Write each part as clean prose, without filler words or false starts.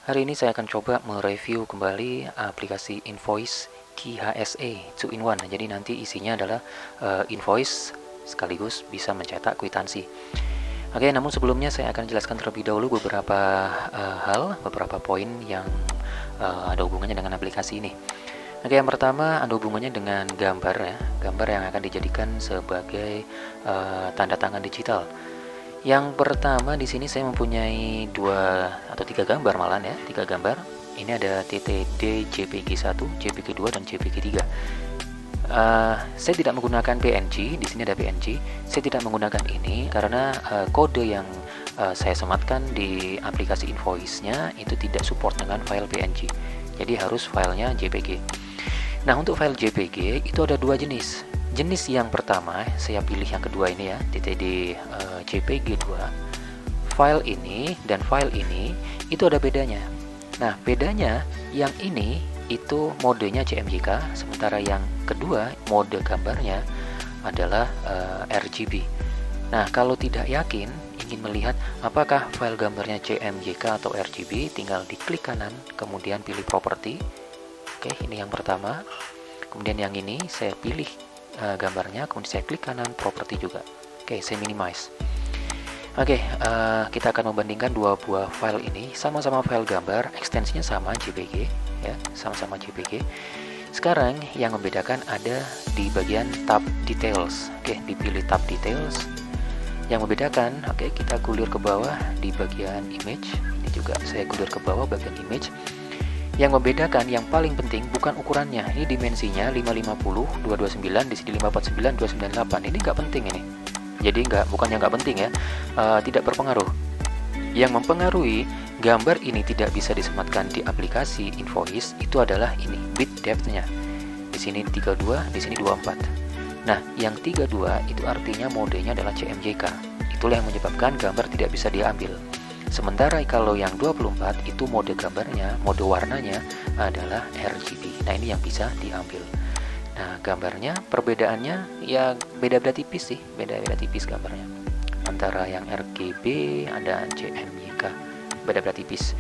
Hari ini saya akan coba mereview kembali aplikasi Invoice THSE 2-in-1. Jadi nanti isinya adalah invoice sekaligus bisa mencetak kwitansi. Oke, namun sebelumnya saya akan jelaskan terlebih dahulu beberapa beberapa poin yang ada hubungannya dengan aplikasi ini. Oke, yang pertama ada hubungannya dengan gambar ya, gambar yang akan dijadikan sebagai tanda tangan digital. Yang pertama di sini saya mempunyai 2 atau 3 gambar malahan ya, 3 gambar. Ini ada TTD JPG1, JPG2 dan JPG3. Saya tidak menggunakan PNG, di sini ada PNG. Saya tidak menggunakan ini karena kode yang saya sematkan di aplikasi Invoice-nya itu tidak support dengan file PNG. Jadi harus filenya JPG. Nah, untuk file JPG itu ada 2 jenis. Jenis yang pertama, saya pilih yang kedua ini ya, TTD JPG2. File ini dan file ini itu ada bedanya. Nah, bedanya yang ini itu modenya CMYK, sementara yang kedua mode gambarnya adalah RGB. Nah, kalau tidak yakin, ingin melihat apakah file gambarnya CMYK atau RGB, tinggal diklik kanan, kemudian pilih properti. Oke, ini yang pertama. Kemudian yang ini saya pilih gambarnya, kemudian saya klik kanan properti juga. Oke, saya minimize. Oke, kita akan membandingkan dua buah file ini, sama-sama file gambar, ekstensinya sama JPG ya, sama-sama JPG. Sekarang yang membedakan ada di bagian tab details. Oke, dipilih tab details. Yang membedakan, oke, kita gulir ke bawah di bagian image. Ini juga saya gulir ke bawah bagian image. Yang membedakan yang paling penting bukan ukurannya. Ini dimensinya 550, 229, di sini 549, 298. Ini nggak penting ini. Jadi bukannya nggak penting ya, tidak berpengaruh. Yang mempengaruhi gambar ini tidak bisa disematkan di aplikasi Invoice itu adalah ini, bit depth-nya. Di sini 32, di sini 24. Nah, yang 32 itu artinya modenya adalah CMYK. Itulah yang menyebabkan gambar tidak bisa diambil. Sementara kalau yang 24 itu mode gambarnya, mode warnanya adalah RGB. Nah, ini yang bisa diambil. Nah, gambarnya perbedaannya ya beda-beda tipis sih, beda-beda tipis gambarnya. Antara yang RGB ada CMYK, beda-beda tipis.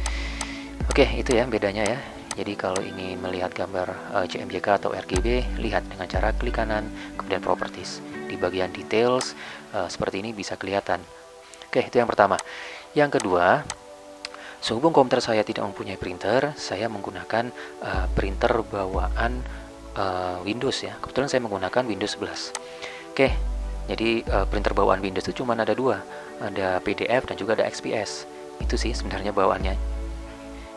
Oke, itu ya bedanya ya. Jadi kalau ingin melihat gambar CMYK atau RGB, lihat dengan cara klik kanan, kemudian properties. Di bagian details seperti ini bisa kelihatan. Oke, itu yang pertama. Yang kedua, sehubung komputer saya tidak mempunyai printer, saya menggunakan printer bawaan Windows ya. Kebetulan saya menggunakan Windows 11. Oke, jadi printer bawaan Windows itu cuma ada 2, ada PDF dan juga ada XPS. Itu sih sebenarnya bawaannya.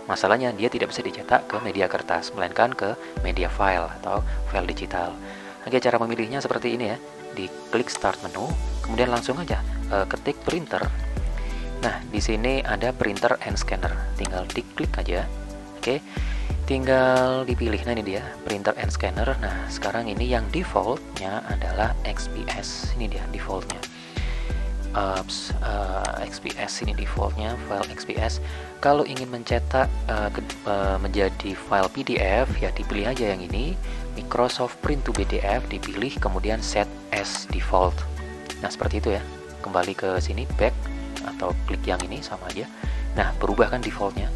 Masalahnya dia tidak bisa dicetak ke media kertas, melainkan ke media file atau file digital. Oke, cara memilihnya seperti ini ya. Diklik Start menu, kemudian langsung aja ketik printer. Nah, di sini ada printer and scanner. Tinggal diklik aja. Oke. Tinggal dipilih. Nah, ini dia printer and scanner. Nah, sekarang ini yang defaultnya adalah XPS. Ini dia defaultnya. XPS ini defaultnya, file XPS. Kalau ingin mencetak menjadi file PDF ya dipilih aja yang ini, Microsoft Print to PDF dipilih, kemudian set as default. Nah, seperti itu ya. Kembali ke sini, back atau klik yang ini sama aja. Nah, berubah kan defaultnya.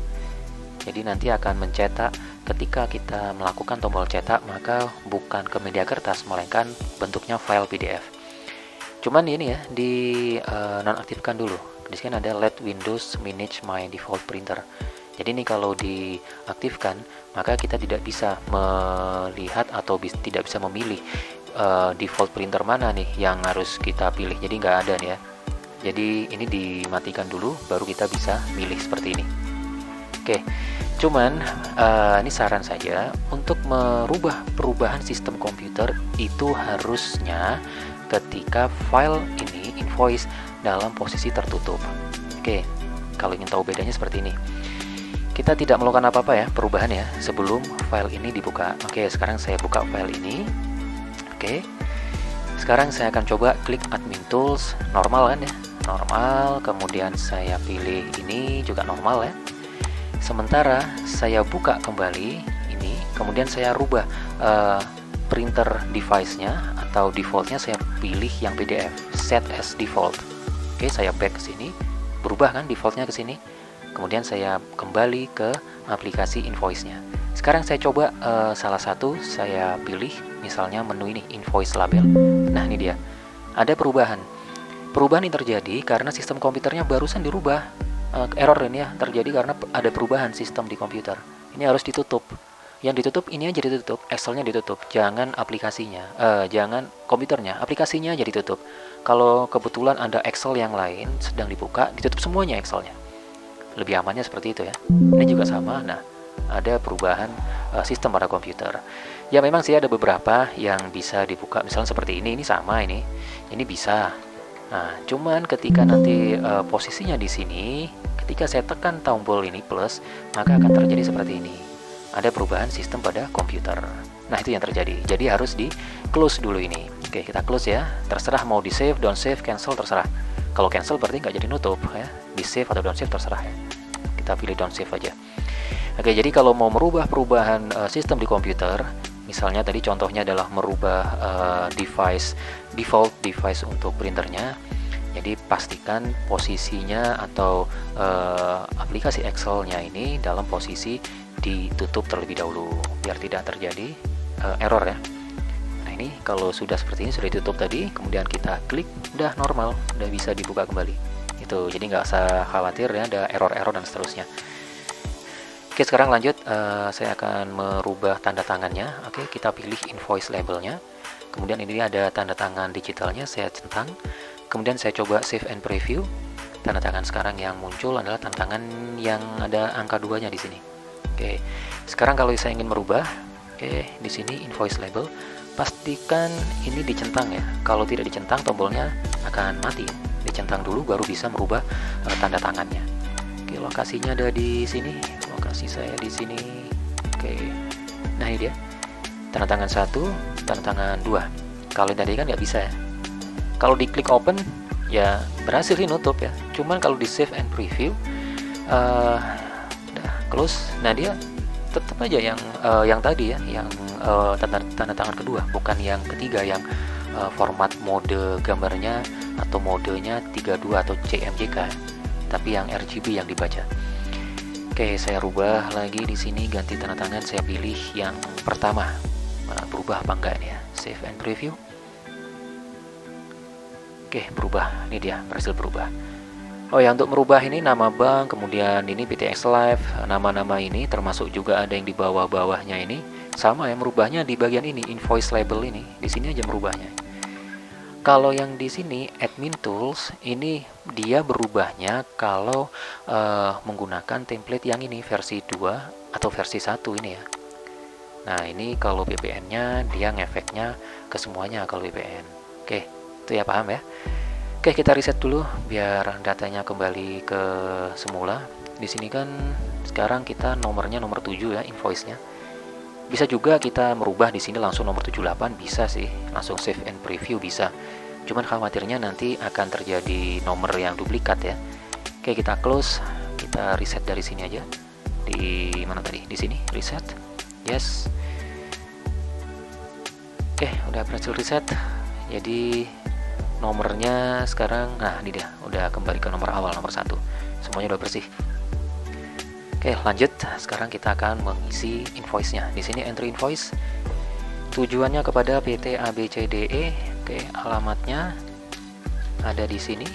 Jadi nanti akan mencetak, ketika kita melakukan tombol cetak maka bukan ke media kertas melainkan bentuknya file PDF. Cuman ini ya di nonaktifkan dulu. Di sini ada let Windows manage my default printer. Jadi ini kalau diaktifkan maka kita tidak bisa melihat atau tidak bisa memilih default printer mana nih yang harus kita pilih. Jadi nggak ada nih ya. Jadi ini dimatikan dulu baru kita bisa milih seperti ini. Oke, cuman ini saran saja untuk merubah perubahan sistem komputer itu harusnya ketika file ini invoice dalam posisi tertutup. Oke, kalau ingin tahu bedanya seperti ini. Kita tidak melakukan apa-apa ya perubahan ya sebelum file ini dibuka. Oke, sekarang saya buka file ini. Oke, sekarang saya akan coba klik admin tools, normal kan ya, normal, kemudian saya pilih ini juga normal ya. Sementara saya buka kembali ini, kemudian saya rubah printer device-nya atau default-nya saya pilih yang PDF, set as default. Oke, saya back ke sini, berubah kan default-nya ke sini. Kemudian saya kembali ke aplikasi invoice-nya. Sekarang saya coba salah satu, saya pilih misalnya menu ini, invoice label. Nah, ini dia. Ada perubahan. Perubahan ini terjadi karena sistem komputernya barusan dirubah. Error ini ya, terjadi karena ada perubahan sistem di komputer. Ini harus ditutup. Yang ditutup ini aja ditutup, Excel-nya ditutup, jangan aplikasinya, jangan komputernya, aplikasinya aja ditutup. Kalau kebetulan ada Excel yang lain sedang dibuka, ditutup semuanya Excel-nya. Lebih amannya seperti itu ya. Ini juga sama. Nah, ada perubahan sistem pada komputer. Ya memang sih ada beberapa yang bisa dibuka, misalnya seperti ini sama ini bisa. Nah, cuman ketika nanti posisinya di sini, ketika saya tekan tombol ini plus, maka akan terjadi seperti ini. Ada perubahan sistem pada komputer. Nah, itu yang terjadi. Jadi harus di close dulu ini. Oke, kita close ya. Terserah mau di save, don't save, cancel, terserah. Kalau cancel berarti nggak jadi nutup ya. Di save atau don't save terserah ya. Kita pilih don't save aja. Oke, jadi kalau mau merubah perubahan sistem di komputer, misalnya tadi contohnya adalah merubah default device untuk printernya. Jadi pastikan posisinya atau aplikasi Excel-nya ini dalam posisi ditutup terlebih dahulu biar tidak terjadi error ya. Nah, ini kalau sudah seperti ini, sudah ditutup tadi, kemudian kita klik, udah normal, udah bisa dibuka kembali. Itu jadi nggak usah khawatir ya ada error-error dan seterusnya. Oke, sekarang lanjut, saya akan merubah tanda tangannya. Oke, kita pilih invoice labelnya, kemudian ini ada tanda tangan digitalnya, saya centang, kemudian saya coba save and preview. Tanda tangan sekarang yang muncul adalah tanda tangan yang ada angka 2-nya di sini. Oke, sekarang kalau saya ingin merubah, di sini invoice label, pastikan ini dicentang ya. Kalau tidak dicentang, tombolnya akan mati. Dicentang dulu baru bisa merubah tanda tangannya. Oke, lokasinya ada di sini. Lokasi saya di sini. Oke, nah ini dia. Tanda tangan 1, tanda tangan 2. Kalau tadi kan nggak bisa ya. Kalau diklik open, ya berhasil sih nutup ya. Cuman kalau di save and preview, close, nah dia tetap aja yang tadi ya, yang tanda tangan kedua, bukan yang ketiga yang format mode gambarnya atau modenya 32 atau CMYK, tapi yang RGB yang dibaca. Oke, saya rubah lagi di sini, ganti tanda tangan, saya pilih yang pertama. Berubah apa enggak nih ya? Save and preview. Oke, berubah. Ini dia, berhasil berubah. Oh ya, untuk merubah ini nama bank, kemudian ini PTX Live, nama-nama ini termasuk juga ada yang di bawah-bawahnya ini. Sama ya, merubahnya di bagian ini, invoice label ini. Di sini aja merubahnya. Kalau yang di sini admin tools, ini dia berubahnya kalau menggunakan template yang ini versi 2 atau versi 1 ini ya. Nah, ini kalau VPN-nya dia ngefeknya ke semuanya kalau VPN. Oke, itu ya, paham ya. Oke, kita reset dulu biar datanya kembali ke semula. Di sini kan sekarang kita nomornya nomor 7 ya, invoice-nya. Bisa juga kita merubah di sini langsung nomor 78, bisa sih. Langsung save and preview bisa. Cuman khawatirnya nanti akan terjadi nomor yang duplikat ya. Oke, kita close, kita reset dari sini aja. Di mana tadi? Di sini, reset. Yes. Oke, udah berhasil reset. Jadi nomornya sekarang, nah ini dia, udah kembali ke nomor awal, nomor 1. Semuanya udah bersih. Oke, lanjut. Sekarang kita akan mengisi invoice-nya. Di sini entry invoice. Tujuannya kepada PT ABCDE. Oke, alamatnya ada di sini.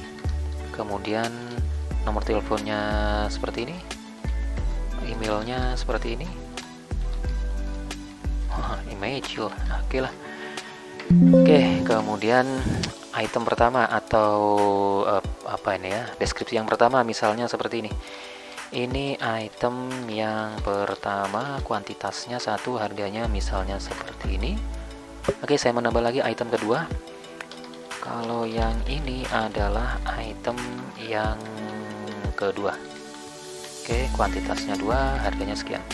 Kemudian nomor teleponnya seperti ini. Emailnya seperti ini. Image, oke lah. Oke, kemudian item pertama atau apa ini ya, deskripsi yang pertama misalnya seperti ini. Ini item yang pertama, kuantitasnya 1, harganya misalnya seperti ini. Oke, saya menambah lagi item kedua. Kalau yang ini adalah item yang kedua. Oke, kuantitasnya 2, harganya sekian.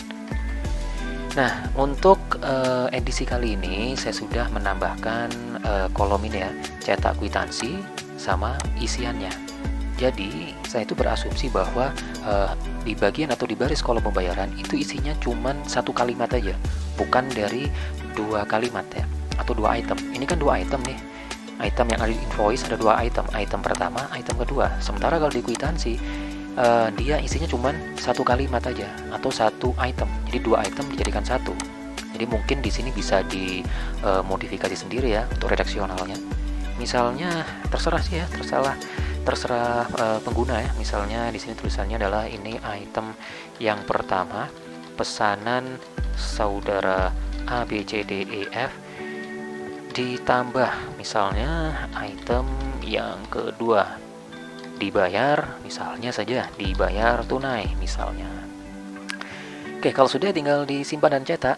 Nah, untuk edisi kali ini saya sudah menambahkan kolom ini ya, cetak kwitansi sama isiannya. Jadi saya itu berasumsi bahwa di bagian atau di baris kolom pembayaran itu isinya cuman 1 kalimat aja, bukan dari 2 kalimat ya, atau 2 item. Ini kan 2 item nih. Item yang ada di invoice ada 2 item. Item pertama, item kedua. Sementara kalau di kwitansi dia isinya cuman satu kalimat aja atau satu item. Jadi dua item dijadikan satu. Jadi mungkin di sini bisa dimodifikasi sendiri ya untuk redaksionalnya. Misalnya terserah sih ya, terserah pengguna ya. Misalnya di sini tulisannya adalah ini item yang pertama, pesanan saudara A B C D E F, ditambah misalnya item yang kedua, dibayar misalnya saja, dibayar tunai misalnya. Oke, kalau sudah tinggal disimpan dan cetak.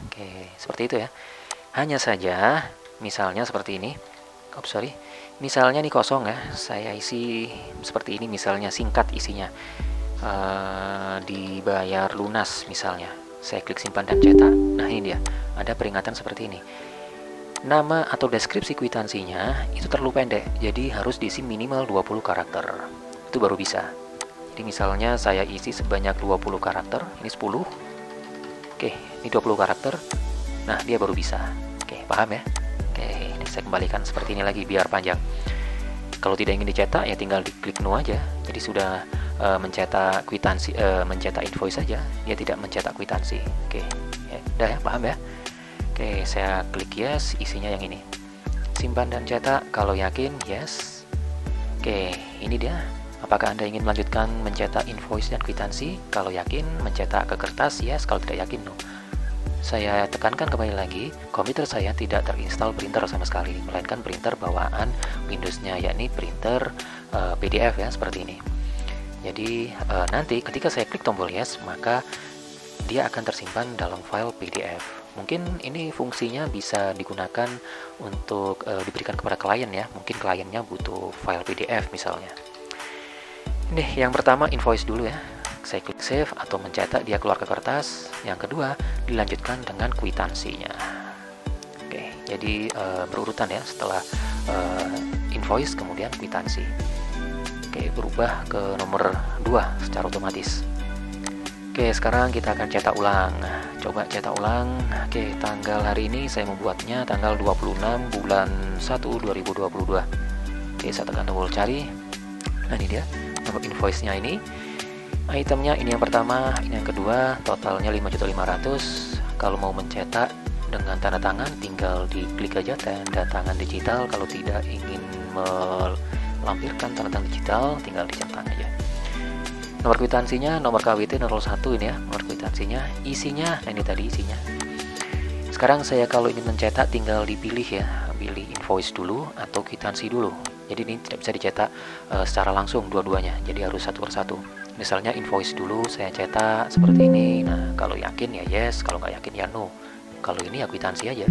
Oke, seperti itu ya. Hanya saja misalnya seperti ini. Misalnya ini kosong ya, saya isi seperti ini misalnya, singkat isinya. Dibayar lunas misalnya. Saya klik simpan dan cetak. Nah, ini dia. Ada peringatan seperti ini. Nama atau deskripsi kwitansinya itu terlalu pendek, jadi harus diisi minimal 20 karakter. Itu baru bisa. Jadi misalnya saya isi sebanyak 20 karakter, ini 10. Oke, ini 20 karakter. Nah, dia baru bisa. Oke, paham ya? Oke, ini saya kembalikan seperti ini lagi biar panjang. Kalau tidak ingin dicetak ya tinggal diklik no aja. Jadi sudah mencetak kwitansi, mencetak invoice saja, dia tidak mencetak kwitansi. Oke, ya, udah ya, paham ya? Oke, saya klik yes, isinya yang ini. Simpan dan cetak, kalau yakin yes. Oke, ini dia. Apakah Anda ingin melanjutkan mencetak invoice dan kwitansi? Kalau yakin, mencetak ke kertas yes, kalau tidak yakin no. Saya tekankan kembali lagi, komputer saya tidak terinstall printer sama sekali, melainkan printer bawaan Windows-nya, yakni printer PDF ya, seperti ini. Jadi nanti ketika saya klik tombol yes, maka dia akan tersimpan dalam file PDF. Mungkin ini fungsinya bisa digunakan untuk diberikan kepada klien ya. Mungkin kliennya butuh file PDF misalnya. Ini yang pertama invoice dulu ya. Saya klik save atau mencetak, dia keluar ke kertas. Yang kedua dilanjutkan dengan kwitansinya. Oke, jadi berurutan ya, setelah invoice kemudian kwitansi. Oke, berubah ke nomor 2 secara otomatis. Oke, sekarang kita akan cetak ulang. Coba cetak ulang. Oke, tanggal hari ini saya membuatnya tanggal 26 bulan 1 2022. Oke, saya tekan tombol cari. Nah, ini dia nomor invoice-nya ini. Itemnya ini yang pertama, ini yang kedua, totalnya 5.500.000. Kalau mau mencetak dengan tanda tangan tinggal diklik aja tanda tangan digital. Kalau tidak ingin melampirkan tanda tangan digital, tinggal dicentang aja. Nomor kwitansinya, nomor KWT 01 ini ya, nomor kwitansinya, isinya, nah ini tadi isinya. Sekarang saya kalau ingin mencetak tinggal dipilih ya, pilih invoice dulu atau kwitansi dulu. Jadi ini tidak bisa dicetak secara langsung dua-duanya, jadi harus satu persatu. Misalnya invoice dulu saya cetak seperti ini. Nah, kalau yakin ya yes, kalau nggak yakin ya no. Kalau ini ya kwitansi aja.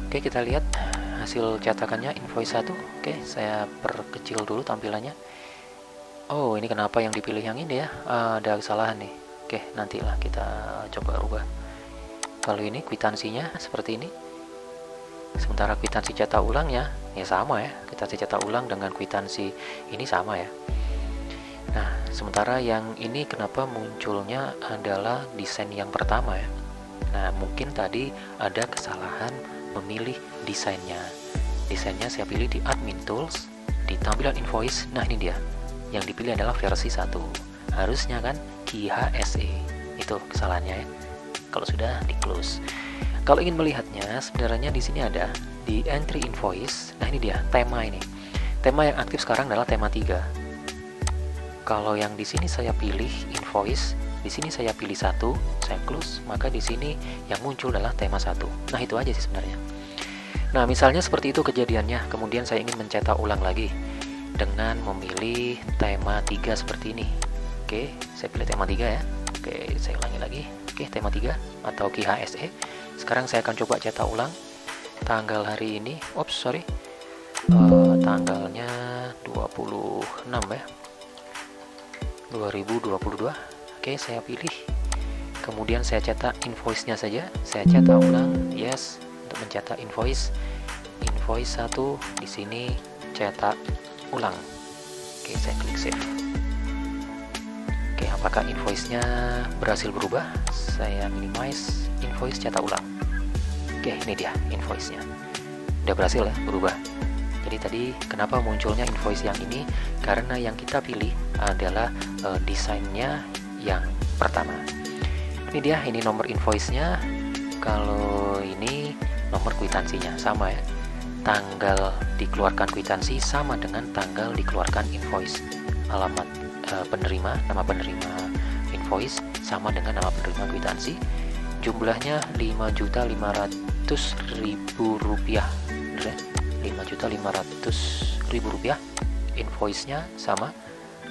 Oke, kita lihat hasil cetakannya invoice 1. Oke, saya perkecil dulu tampilannya. Oh, ini kenapa yang dipilih yang ini ya? Ada kesalahan nih. Oke, nantilah kita coba rubah. Kalau ini kwitansinya seperti ini. Sementara kwitansi cetak ulang ya sama ya. Kwitansi cetak ulang dengan kwitansi ini sama ya. Nah, sementara yang ini kenapa munculnya adalah desain yang pertama ya. Nah, mungkin tadi ada kesalahan memilih desainnya. Desainnya saya pilih di admin tools, di tampilan invoice. Nah, ini dia. Yang dipilih adalah versi 1. Harusnya kan KHSE. Itu kesalahannya ya. Kalau sudah di close. Kalau ingin melihatnya, sebenarnya di sini ada di entry invoice. Nah, ini dia tema ini. Tema yang aktif sekarang adalah tema 3. Kalau yang di sini saya pilih invoice, di sini saya pilih 1, saya close, maka di sini yang muncul adalah tema 1. Nah, itu aja sih sebenarnya. Nah, misalnya seperti itu kejadiannya. Kemudian saya ingin mencetak ulang lagi dengan memilih tema 3 seperti ini. Oke, saya pilih tema 3 ya. Oke, saya ulangi lagi. Oke, tema 3 atau KHSE. Sekarang saya akan coba cetak ulang tanggal hari ini. Tanggalnya 26 ya. 2022. Oke, saya pilih. Kemudian saya cetak invoice-nya saja. Saya cetak ulang, yes, untuk mencetak invoice. Invoice 1 di sini cetak ulang. Oke, saya klik save. Oke, apakah invoice-nya berhasil berubah? Saya minimize invoice cetak ulang. Oke, ini dia invoice-nya. Udah berhasil ya berubah. Jadi Jadi tadi kenapa munculnya invoice yang ini, karena yang kita pilih adalah desainnya yang pertama. Ini dia, ini nomor invoice-nya. Kalau ini nomor kwitansinya sama ya, tanggal dikeluarkan kwitansi sama dengan tanggal dikeluarkan invoice. Alamat penerima, nama penerima invoice sama dengan nama penerima kwitansi. Jumlahnya Rp5.500.000, bener ya? Rp5.500.000. Invoice-nya sama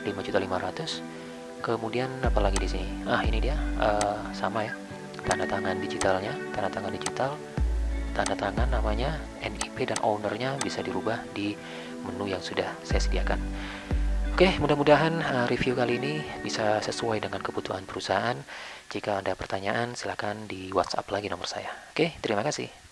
Rp5.500.000. Kemudian apalagi di sini? Ini dia, sama ya. Tanda tangan digitalnya, tanda tangan digital, tanda tangan namanya, NIP dan ownernya bisa dirubah di menu yang sudah saya sediakan. Oke, mudah-mudahan review kali ini bisa sesuai dengan kebutuhan perusahaan. Jika ada pertanyaan, silakan di WhatsApp lagi nomor saya. Oke, terima kasih.